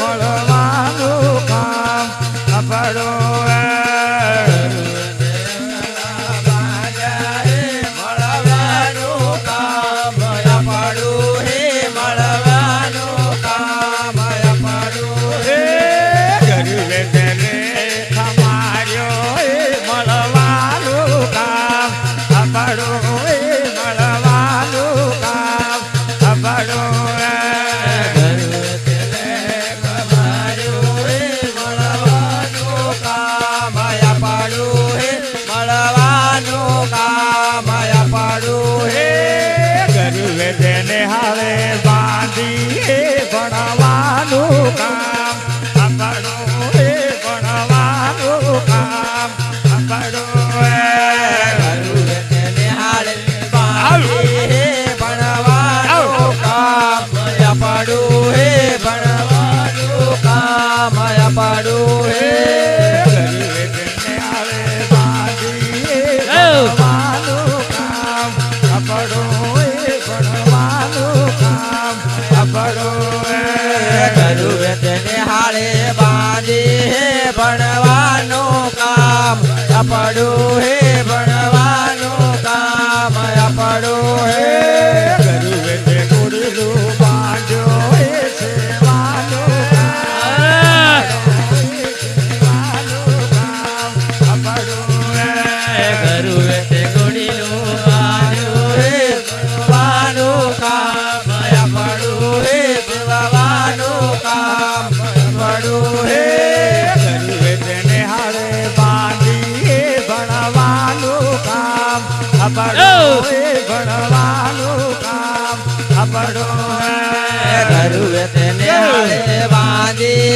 મળવાનું કામ પડું ભણવાનું કામ પડું હે ભણવાનું કામ પડું હે ગરુવે તે ગુરુ બાજો હે સેવાનું કામ પડું હે ગરુવે તે ગુરુ બાજો હે સેવાનું કામ પડું હે સેવાનું કામ પડું હે ભણવાનું કામ પડો ઘર તેને બાંધી